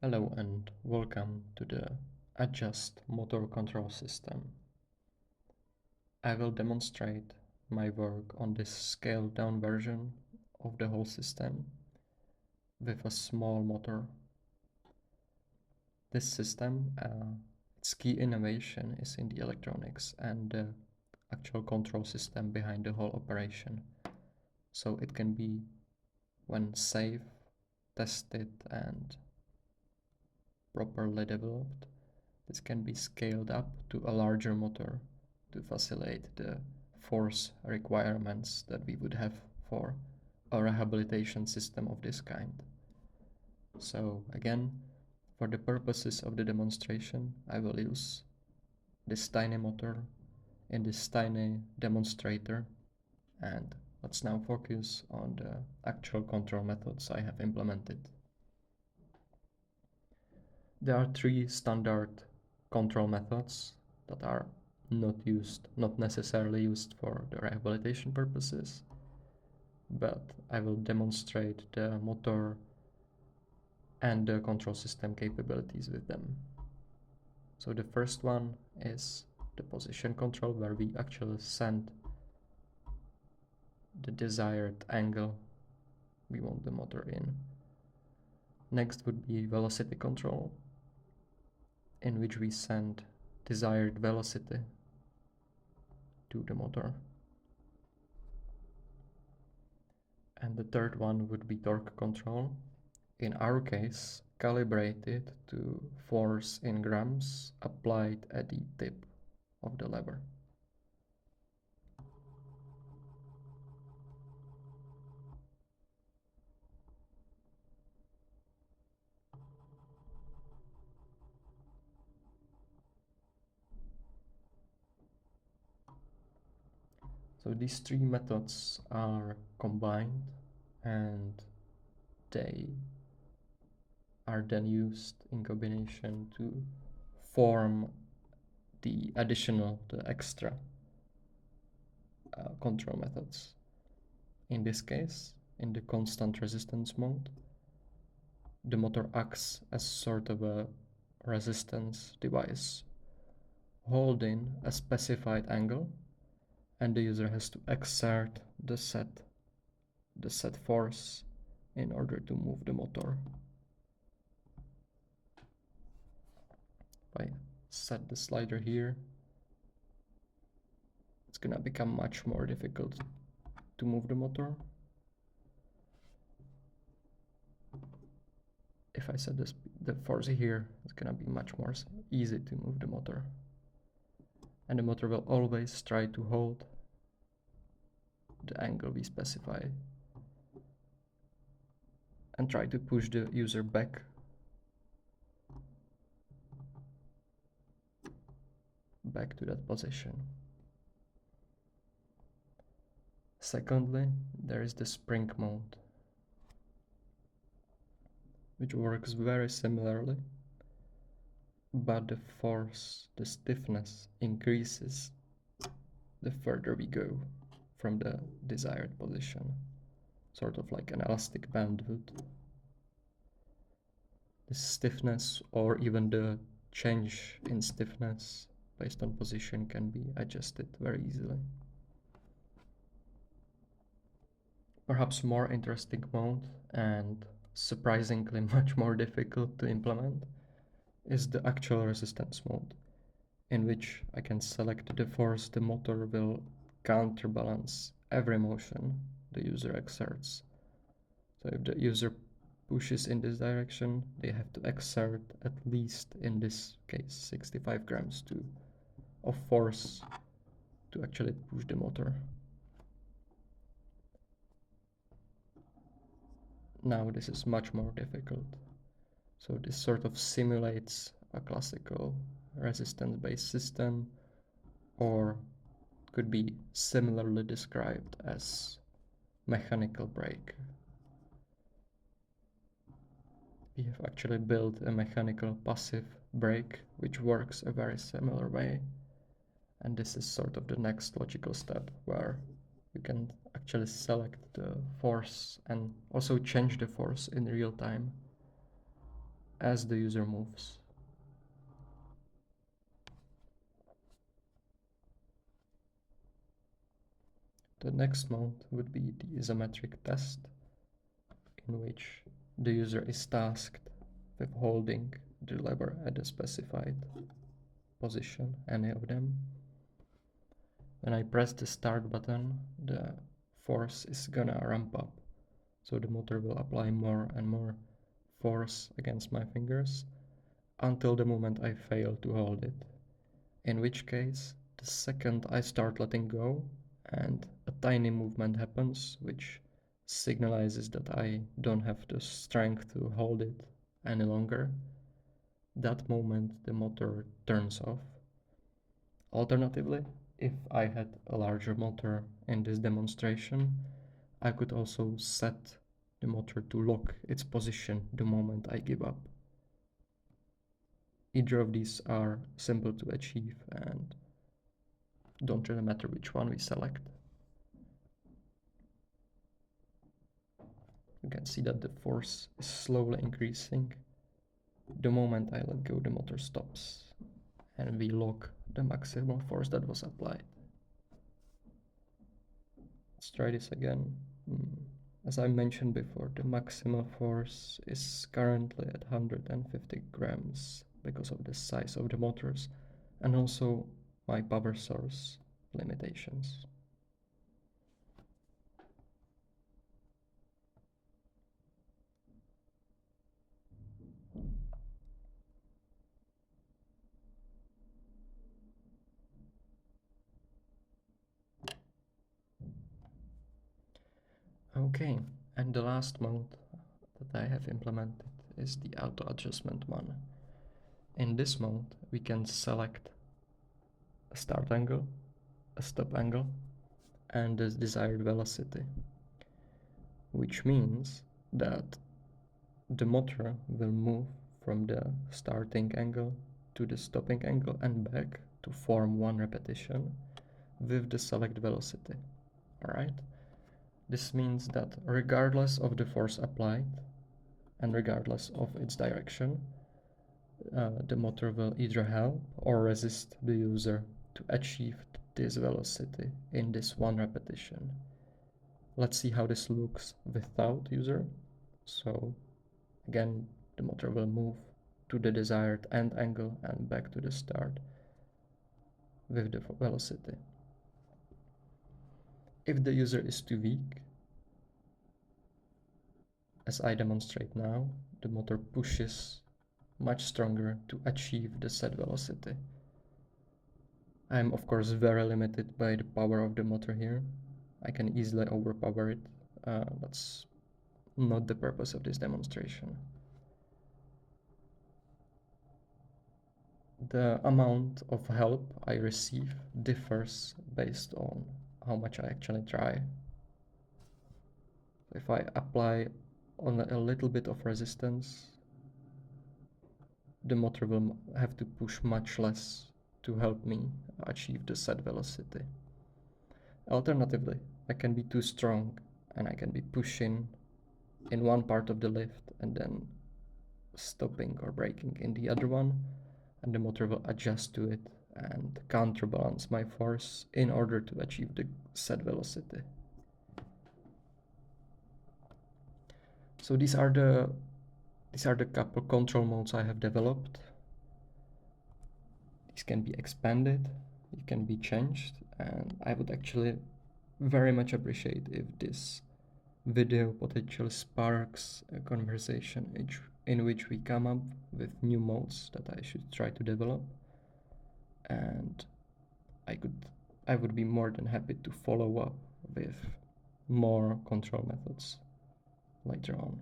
Hello and welcome to the Adjust Motor Control System. I will demonstrate my work on this scaled down version of the whole system with a small motor. This system, its key innovation is in the electronics and the actual control system behind the whole operation. So it can be, when safe, tested and properly developed, this can be scaled up to a larger motor to facilitate the force requirements that we would have for a rehabilitation system of this kind. So again, for the purposes of the demonstration, I will use this tiny motor in this tiny demonstrator, and let's now focus on the actual control methods I have implemented. There are three standard control methods that are not necessarily used for the rehabilitation purposes, but I will demonstrate the motor and the control system capabilities with them. So the first one is the position control, where we actually send the desired angle we want the motor in. Next would be velocity control, in which we send desired velocity to the motor. And the third one would be torque control, in our case calibrated to force in grams applied at the tip of the lever. So these three methods are combined and they are then used in combination to form the extra control methods. In this case, in the constant resistance mode, the motor acts as sort of a resistance device, holding a specified angle, and the user has to exert the set force in order to move the motor. If I set the slider here, it's gonna become much more difficult to move the motor. If I set the force here, it's gonna be much more easy to move the motor. And the motor will always try to hold the angle we specify and try to push the user back to that position. Secondly, there is the spring mode, which works very similarly, but the force, the stiffness increases the further we go from the desired position, sort of like an elastic band would. The stiffness, or even the change in stiffness based on position, can be adjusted very easily. Perhaps more interesting mode, and surprisingly much more difficult to implement, is the actual resistance mode, in which I can select the force the motor will counterbalance every motion the user exerts. So if the user pushes in this direction, they have to exert, at least in this case, 65 grams of force to actually push the motor. Now this is much more difficult. So this sort of simulates a classical resistance-based system, or could be similarly described as mechanical brake. We have actually built a mechanical passive brake which works a very similar way, and this is sort of the next logical step, where you can actually select the force and also change the force in real time. as the user moves. The next mode would be the isometric test, in which the user is tasked with holding the lever at a specified position, any of them. When I press the start button, the force is gonna ramp up, so the motor will apply more and more force against my fingers until the moment I fail to hold it, in which case the second I start letting go and a tiny movement happens which signalizes that I don't have the strength to hold it any longer, that moment the motor turns off. Alternatively, if I had a larger motor in this demonstration, I could also set the motor to lock its position the moment I give up. Either of these are simple to achieve and don't really matter which one we select. You can see that the force is slowly increasing. The moment I let go, the motor stops and we lock the maximum force that was applied. Let's try this again. As I mentioned before, the maximum force is currently at 150 grams because of the size of the motors and also my power source limitations. Okay, and the last mode that I have implemented is the auto adjustment one. In this mode, we can select a start angle, a stop angle, and the desired velocity, which means that the motor will move from the starting angle to the stopping angle and back to form one repetition with the select velocity. Alright? This means that regardless of the force applied and regardless of its direction, the motor will either help or resist the user to achieve this velocity in this one repetition. Let's see how this looks without user. So again, the motor will move to the desired end angle and back to the start with the velocity. If the user is too weak, as I demonstrate now, the motor pushes much stronger to achieve the set velocity. I am of course very limited by the power of the motor here. I can easily overpower it. That's not the purpose of this demonstration. The amount of help I receive differs based on how much I actually try. If I apply on a little bit of resistance, the motor will have to push much less to help me achieve the set velocity. Alternatively, I can be too strong and I can be pushing in one part of the lift and then stopping or braking in the other one, and the motor will adjust to it and counterbalance my force in order to achieve the set velocity. So these are the couple control modes I have developed. These can be expanded, it can be changed, and I would actually very much appreciate if this video potentially sparks a conversation in which we come up with new modes that I should try to develop, and I would be more than happy to follow up with more control methods later on.